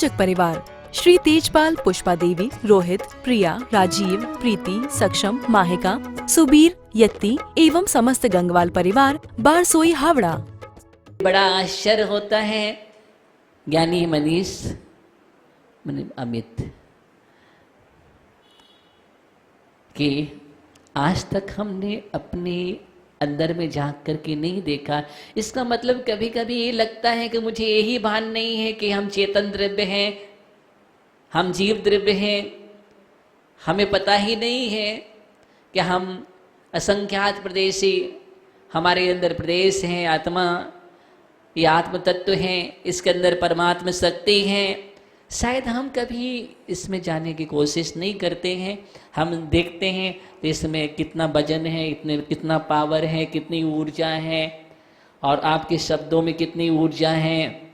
रोचक परिवार श्री तेजपाल, पुष्पा देवी, रोहित, प्रिया, राजीव, प्रीति, सक्षम, माहिका, सुबीर, यत्ती एवं समस्त गंगवाल परिवार, बारसोई, हावड़ा। बड़ा आश्चर्य होता है ज्ञानी मनीष अमित कि आज तक हमने अपने अंदर में झांक करके नहीं देखा। इसका मतलब कभी कभी ये लगता है कि मुझे यही भान नहीं है कि हम चेतन द्रव्य हैं, हम जीव द्रव्य हैं। हमें पता ही नहीं है कि हम असंख्यात प्रदेशी, हमारे अंदर प्रदेश हैं, आत्मा, ये आत्म तत्व हैं, इसके अंदर परमात्मा शक्ति हैं। शायद हम कभी इसमें जाने की कोशिश नहीं करते हैं। हम देखते हैं तो इसमें कितना वजन है, कितना पावर है, कितनी ऊर्जा है, और आपके शब्दों में कितनी ऊर्जा है,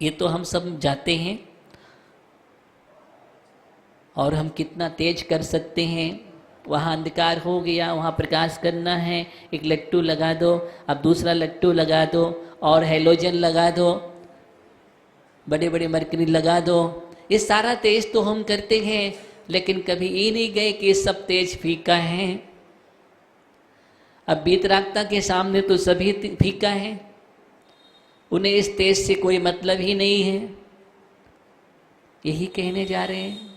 ये तो हम सब जाते हैं। और हम कितना तेज कर सकते हैं। वहाँ अंधकार हो गया, वहाँ प्रकाश करना है, एक लट्टू लगा दो, अब दूसरा लट्टू लगा दो, और हेलोजन लगा दो, बड़े बड़े मरकरी लगा दो। ये सारा तेज तो हम करते हैं, लेकिन कभी ये नहीं गए कि ये सब तेज फीका है। अब वीतरागता के सामने तो सभी फीका है, उन्हें इस तेज से कोई मतलब ही नहीं है। यही कहने जा रहे हैं।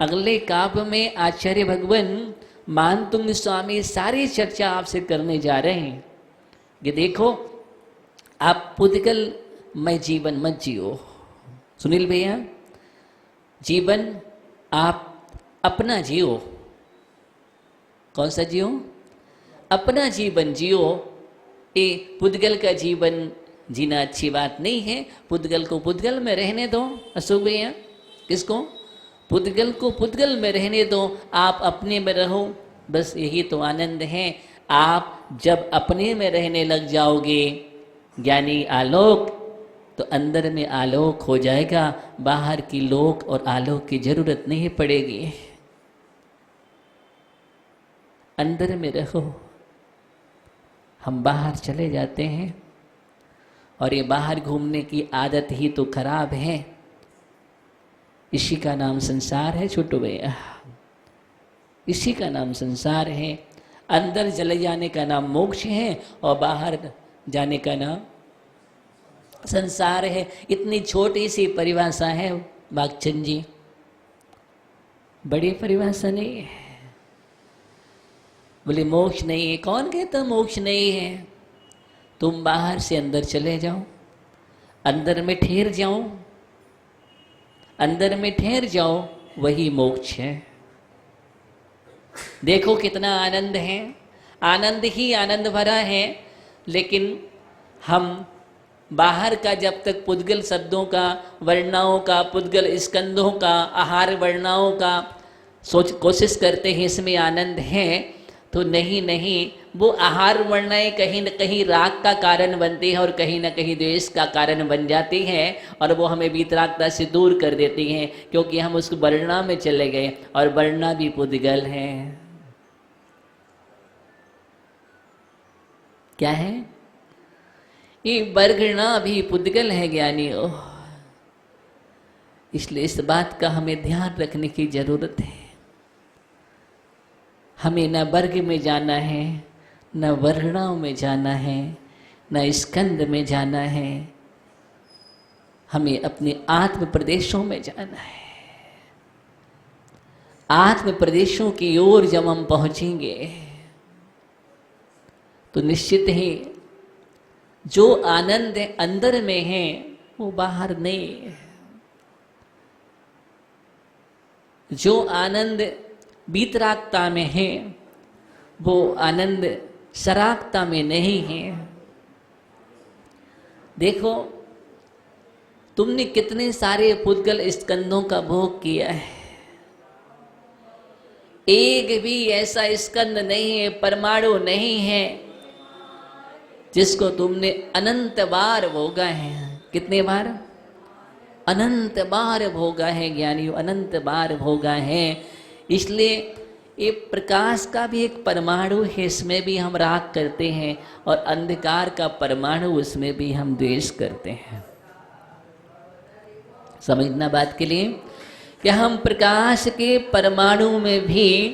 अगले काव्य में आचार्य भगवान मानतुंग स्वामी सारी चर्चा आपसे करने जा रहे हैं कि देखो, आप पुद्गल मैं जीवन मत जियो। सुनील भैया, जीवन आप अपना जियो। कौन सा जियो? अपना जीवन जियो। ये पुद्गल का जीवन जीना अच्छी बात नहीं है। पुद्गल को पुद्गल में रहने दो। अशोक भैया, किसको? पुद्गल को पुद्गल में रहने दो, आप अपने में रहो। बस यही तो आनंद है। आप जब अपने में रहने लग जाओगे ज्ञानी आलोक, तो अंदर में आलोक हो जाएगा, बाहर की लोक और आलोक की जरूरत नहीं पड़ेगी। अंदर में रहो। हम बाहर चले जाते हैं, और ये बाहर घूमने की आदत ही तो खराब है। इसी का नाम संसार है छोटू भैया, इसी का नाम संसार है। अंदर चले जाने का नाम मोक्ष है, और बाहर जाने का नाम संसार है। इतनी छोटी सी परिभाषा है बागचंद जी, बड़ी परिभाषा नहीं है। बोले मोक्ष नहीं है। कौन कहता मोक्ष नहीं है? तुम बाहर से अंदर चले जाओ, अंदर में ठहर जाओ, अंदर में ठहर जाओ, वही मोक्ष है। देखो कितना आनंद है, आनंद ही आनंद भरा है। लेकिन हम बाहर का जब तक पुद्गल शब्दों का, वर्णाओं का, पुद्गल स्कंदों का, आहार वर्णाओं का कोशिश करते हैं इसमें आनंद है, तो नहीं, वो आहार वर्णाएं कहीं न कहीं राग का कारण बनती है, और कहीं न कहीं द्वेष का कारण बन जाती हैं, और वो हमें वीतरागता से दूर कर देती हैं, क्योंकि हम उस वर्णा में चले गए, और वर्णा भी पुद्गल है। क्या है? ये वर्गणा भी पुद्गल है ज्ञानियों। इसलिए इस बात का हमें ध्यान रखने की जरूरत है। हमें न वर्ग में जाना है, न वर्णाओं में जाना है, न स्कंद में जाना है। हमें अपने आत्म प्रदेशों में जाना है। आत्म प्रदेशों की ओर जब हम पहुंचेंगे, तो निश्चित ही जो आनंद अंदर में है वो बाहर नहीं है। जो आनंद वीतरागता में है वो आनंद सरागता में नहीं है। देखो, तुमने कितने सारे पुद्गल स्कंदों का भोग किया है। एक भी ऐसा स्कंद नहीं है, परमाणु नहीं है, जिसको तुमने अनंत बार भोगा है। कितने बार? अनंत बार भोगा है ज्ञानियों, अनंत बार भोगा है। इसलिए ये प्रकाश का भी एक परमाणु है, इसमें भी हम राग करते हैं, और अंधकार का परमाणु, उसमें भी हम द्वेष करते हैं। समझना बात के लिए कि हम प्रकाश के परमाणु में भी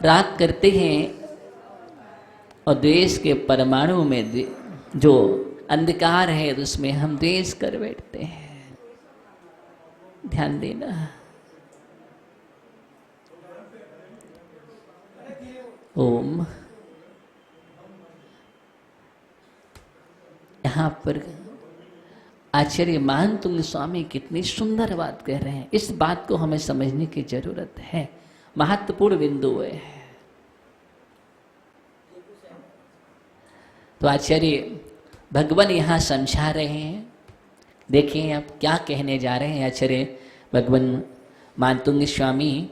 राग करते हैं और द्वेष के परमाणु में जो अंधकार है उसमें हम द्वेष कर बैठते हैं। ध्यान देना। ओम। यहां पर आचार्य मानतुंग स्वामी कितनी सुंदर बात कह रहे हैं। इस बात को हमें समझने की जरूरत है, महत्वपूर्ण बिंदु है। तो आचार्य भगवान यहां समझा रहे हैं। देखिए आप क्या कहने जा रहे हैं आचार्य भगवान मानतुंग स्वामी।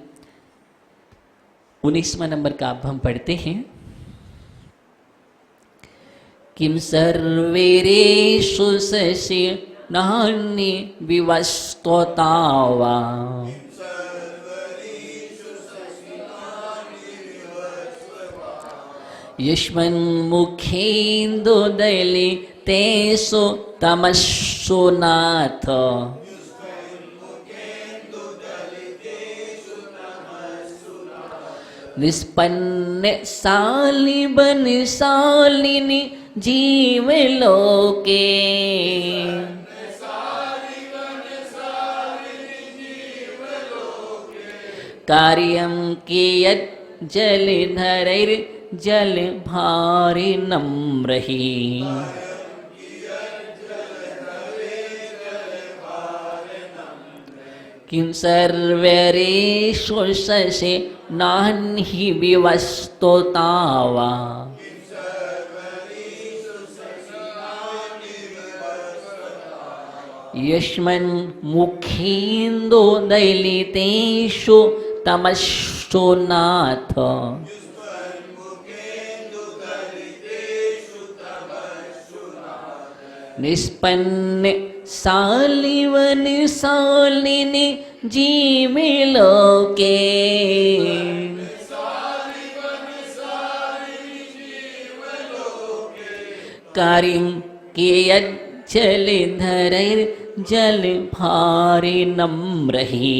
19वां नंबर का अब हम पढ़ते हैं। किम सर्वेरेषु शशि नान्य विवस्त्वतावा यस्मन्मुखेन्दुदलितेषु तमस्सु नाथ निष्पन्न शालिनी जीवलोके कार्यं कियत् जलधरैर्जलभारिणं रहि किं सर्वरेषु शशि नान्हि विवस्त्वतावा यस्मन्मुखेन्दुदलितेषु तमस्सु नाथ निष्पन्न शालिनी जीवलोके कार्यं कियत् जलधरैर्जलभारिणं रहि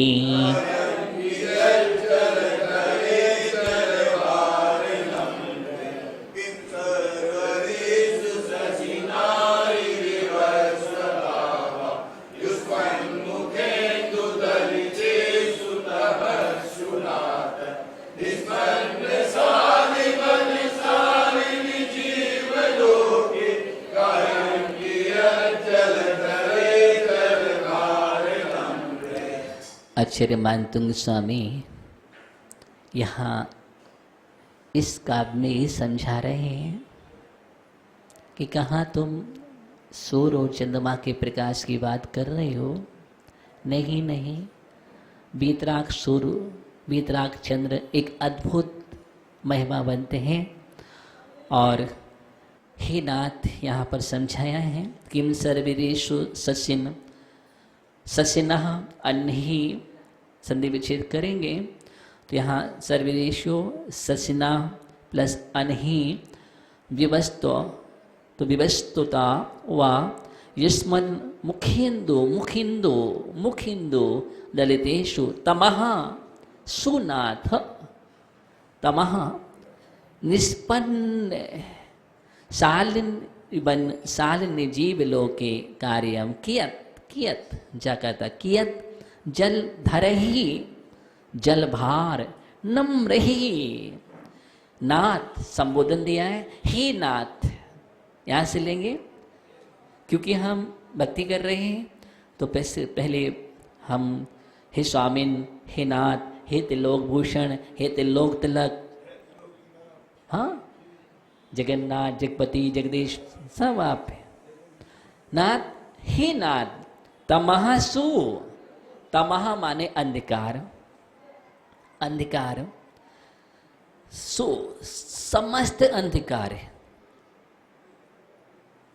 आचार्य मानतुंग स्वामी यहाँ इस काव्य में ये समझा रहे हैं कि कहाँ तुम सूर्य और चंद्रमा के प्रकाश की बात कर रहे हो। नहीं नहीं, वीतराग सूर्य वीतराग चंद्र एक अद्भुत महिमा बनते हैं। और हे नाथ यहाँ पर समझाया है किम सर्वेषु सशिनः अन्ही संधि विच्छेद करेंगे तो यहाँ सर्वेषु सशिना प्लस अन्ही विवस्तो तो विवस्तुता वा यस्मन् मुखिंदो दलितेषु तमः सुनाथ तमः निष्पन्न शालिनी जीवलोके कार्यं कियत जाता कियत जल धरहि जलभार नम्रहि। नाथ संबोधन दिया है, हे नाथ यहाँ से लेंगे क्योंकि हम भक्ति कर रहे हैं। तो पहले हम हे स्वामिन, हे नाथ, हे त्रिलोक भूषण, हे त्रिलोक तिलक, हाँ जगन्नाथ, जगपति, जगदीश सब आप है। नाथ, हे नाथ, तमः सु, तमः माने अंधकार, अंधकार, सु समस्त अंधकार है,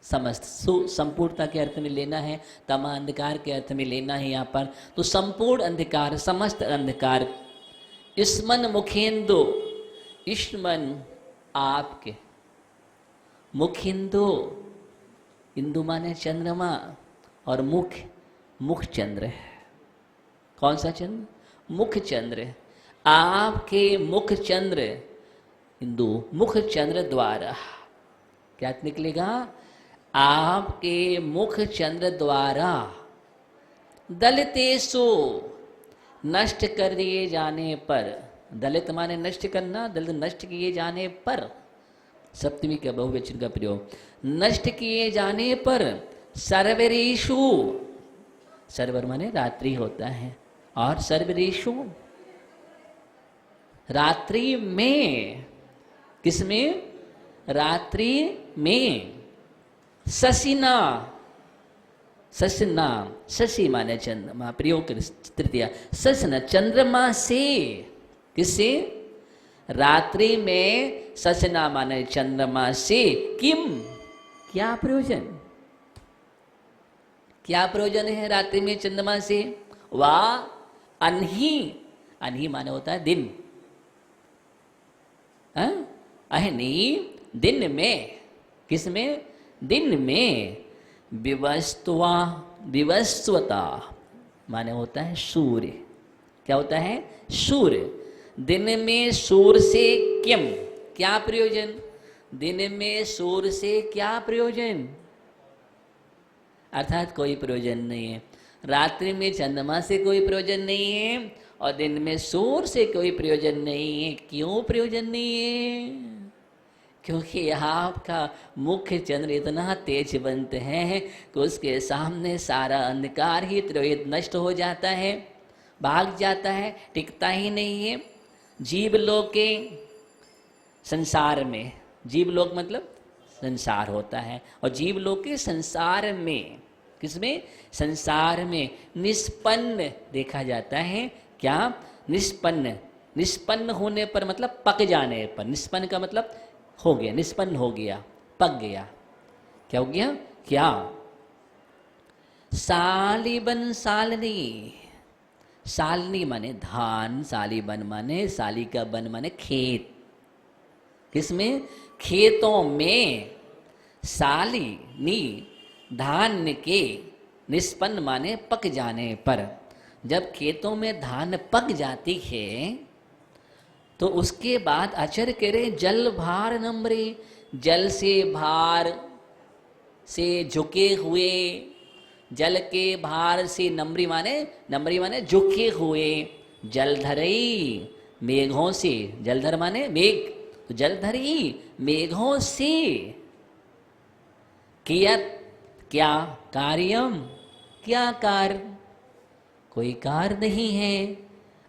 समस्त सु संपूर्णता के अर्थ में लेना है, तमा अंधकार के अर्थ में लेना है यहाँ पर। तो संपूर्ण अंधकार, समस्त अंधकार, इस्मन मुखेंदो, इस्मन आपके, मुखिंदो इंदु माने चंद्रमा और मुख मुख चंद्र। कौन सा चंद्र? मुख चंद्र। आपके मुख चंद्र हिंदू मुख चंद्र द्वारा क्या निकलेगा? आपके मुख चंद्र द्वारा दलितेषु नष्ट कर दिए जाने पर, दलित माने नष्ट करना, दलित नष्ट किए जाने पर, सप्तमी का बहुवचन का प्रयोग, नष्ट किए जाने पर सर्वरेषु, सर्वर माने रात्रि होता है, और सर्वरेषु रात्रि में, किसमें? रात्रि में, शशिना, शशिना, शशि माने चंद्रमा, प्रयोग तृतीया, शशिना चंद्रमा से, किससे? रात्रि में शशिना माने चंद्रमा से, किम, क्या प्रयोजन? क्या प्रयोजन है रात्रि में चंद्रमा से? वाह अनही, अनही माने होता है दिन, अहनी दिन में, किसमें? दिन में, विवस्त्वा, विवस्वता माने होता है सूर्य, क्या होता है? सूर्य। दिन में सूर्य से किम, क्या प्रयोजन? दिन में सूर्य से क्या प्रयोजन? अर्थात कोई प्रयोजन नहीं है। रात्रि में चंद्रमा से कोई प्रयोजन नहीं है और दिन में सूर्य से कोई प्रयोजन नहीं है। क्यों प्रयोजन नहीं है? क्योंकि यहाँ आपका मुख्य चंद्र इतना तेजवंत है कि उसके सामने सारा अंधकार ही त्रोहित नष्ट हो जाता है, भाग जाता है, टिकता ही नहीं है। जीवलोक के संसार में, जीवलोक मतलब संसार होता है, और जीवलोक के संसार में, किसमें? संसार में निष्पन्न देखा जाता है। क्या? निष्पन्न। निष्पन्न होने पर मतलब पक जाने पर, निष्पन्न का मतलब हो गया, निष्पन्न हो गया, पक गया। क्या हो गया? क्या? सालिबन सालनी, सालनी माने धान, सालिबन माने, साली का बन माने खेत, किसमें? खेतों में। सालिनी धान के, निष्पन्न माने पक जाने पर। जब खेतों में धान पक जाती है तो उसके बाद आचर करे जल भार नम्रे, जल से भार से झुके हुए, जल के भार से नम्री माने, नम्री माने झुके हुए, जलधरई मेघों से, जलधर माने मेघ, तो जलधरी मेघों से, कियत क्या? कार्यम, क्या कार्य? कोई कार्य नहीं है।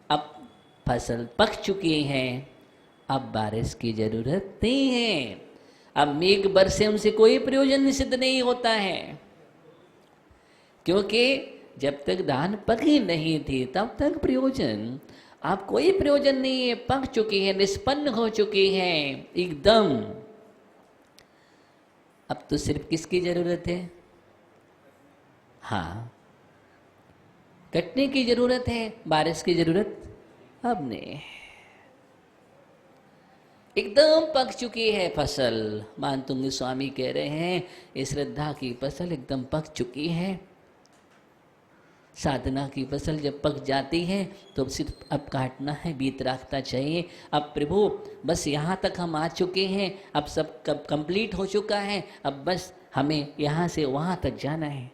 अब फसल पक चुकी है, अब बारिश की जरूरत नहीं है। अब मेघ बरसे उनसे कोई प्रयोजन सिद्ध नहीं होता है, क्योंकि जब तक धान पकी नहीं थी तब तक प्रयोजन। अब कोई प्रयोजन नहीं है, पक चुकी है, निष्पन्न हो चुकी है एकदम। अब तो सिर्फ किसकी जरूरत है? हाँ, कटने की जरूरत है, बारिश की जरूरत अब नहीं। एकदम पक चुकी है फसल। मानतुंग स्वामी कह रहे हैं ये श्रद्धा की फसल एकदम पक चुकी है। साधना की फसल जब पक जाती है तो सिर्फ अब काटना है, बीत राखता चाहिए। अब प्रभु बस यहाँ तक हम आ चुके हैं, अब सब कब कंप्लीट हो चुका है, अब बस हमें यहाँ से वहाँ तक जाना है।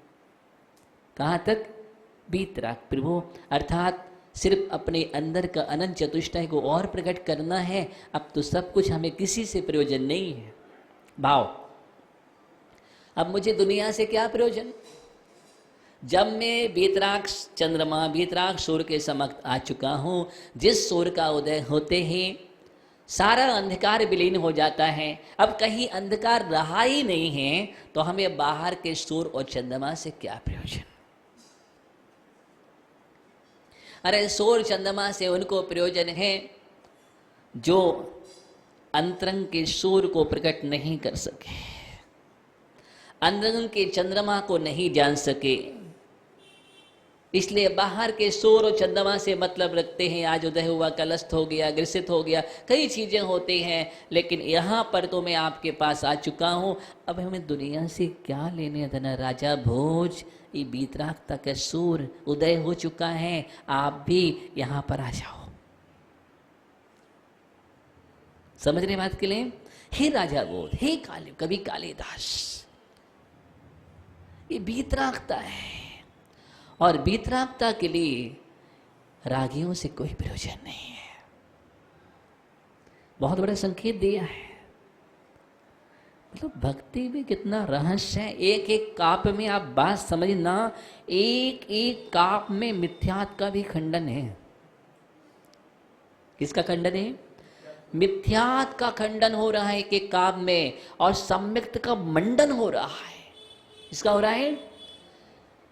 कहाँ तक? बीत राख प्रभु, अर्थात सिर्फ अपने अंदर का अनंत चतुष्टय को और प्रकट करना है। अब तो सब कुछ, हमें किसी से प्रयोजन नहीं है। भाव, अब मुझे दुनिया से क्या प्रयोजन? जब मैं बीतराग चंद्रमा, बीतराग सूर्य के समक्ष आ चुका हूँ, जिस सूर्य का उदय होते ही सारा अंधकार विलीन हो जाता है, अब कहीं अंधकार रहा ही नहीं है, तो हमें बाहर के सूर्य और चंद्रमा से क्या प्रयोजन? अरे सूर्य चंद्रमा से उनको प्रयोजन है जो अंतरंग के सूर्य को प्रकट नहीं कर सके, अंतरंग के चंद्रमा को नहीं जान सके, इसलिए बाहर के सूर्य और चंद्रमा से मतलब रखते हैं। आज उदय हुआ, कलस्त हो गया, ग्रसित हो गया, कई चीजें होती हैं, लेकिन यहाँ पर तो मैं आपके पास आ चुका हूँ। अब हमें दुनिया से क्या लेने देना? राजा भोज ये वीतरागता का सूर्य उदय हो चुका है, आप भी यहां पर आ जाओ। समझ रहे बात के लिए? हे राजा बोध, हे काली कवि कालिदास, ये वीतरागता है और वीतरागता के लिए रागियों से कोई प्रयोजन नहीं है। बहुत बड़ा संकेत दिया है। मतलब भक्ति भी कितना रहस्य है। एक एक काव्य में आप बात समझना, एक एक काव्य में मिथ्यात्व का भी खंडन है। किसका खंडन है? मिथ्यात्व का खंडन हो रहा है एक एक काव्य में, और सम्यक्त का मंडन हो रहा है। इसका हो रहा है,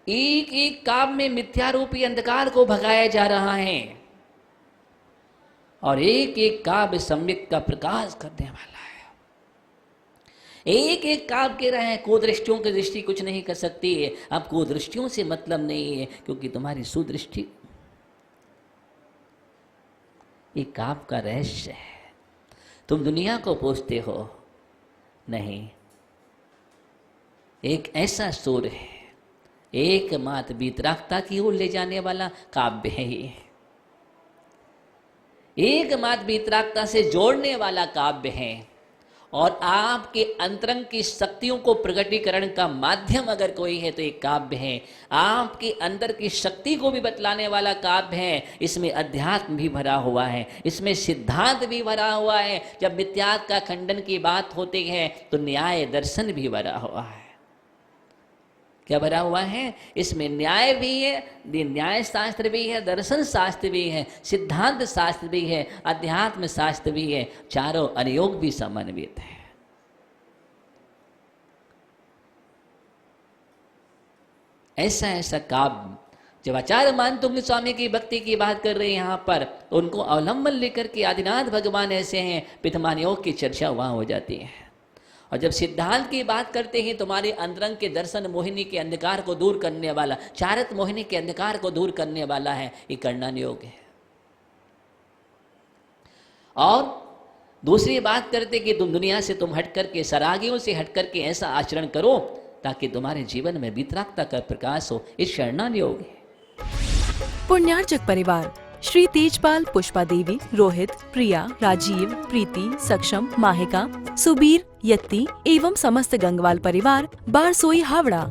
एक एक काव्य में मिथ्यारूपी अंधकार को भगाया जा रहा है और एक एक काव्य सम्यक का प्रकाश करने वाला है। एक एक काव्य कह रहे हैं कुदृष्टियों की दृष्टि कुछ नहीं कर सकती है। अब कुदृष्टियों से मतलब नहीं है, क्योंकि तुम्हारी सुदृष्टि ये काव्य का रहस्य है। तुम दुनिया को पूछते हो नहीं, एक ऐसा सूर्य है, एकमात्र वीतरागता की ओर ले जाने वाला काव्य है ये, एकमात्र वीतरागता से जोड़ने वाला काव्य है। और आपके अंतरंग की शक्तियों को प्रकटीकरण का माध्यम अगर कोई है तो एक काव्य है। आपके अंदर की शक्ति को भी बतलाने वाला काव्य है। इसमें अध्यात्म भी भरा हुआ है, इसमें सिद्धांत भी भरा हुआ है। जब मिथ्यात्व का खंडन की बात होती है तो न्याय दर्शन भी भरा हुआ है। क्या भरा हुआ है? इसमें न्याय भी है, न्याय शास्त्र भी है, दर्शन शास्त्र भी है, सिद्धांत शास्त्र भी है, अध्यात्म शास्त्र भी है, चारों अनुयोग भी समन्वित है। ऐसा ऐसा काव्य जब आचार्य मानतुंग स्वामी की भक्ति की बात कर रहे हैं यहाँ पर, तो उनको अवलंबन लेकर के आदिनाथ भगवान ऐसे हैं, पिथमान योग की चर्चा वहां हो जाती है। और जब सिद्धांत की बात करते हैं, तुम्हारे अंतरंग के दर्शन मोहिनी के अंधकार को दूर करने वाला, चारत मोहिनी के अंधकार को दूर करने वाला है, ये कर्णन योग है। और दूसरी बात करते कि तुम दुनिया से तुम हट करके, सरागियों से हट करके ऐसा आचरण करो ताकि तुम्हारे जीवन में वीतरागता का प्रकाश हो, ये शरणन योग है। पुण्यार्चक परिवार श्री तेजपाल, पुष्पा देवी, रोहित, प्रिया, राजीव, प्रीति, सक्षम, माहिका, सुबीर, यत्ती एवं समस्त गंगवाल परिवार, बारसोई, हावड़ा।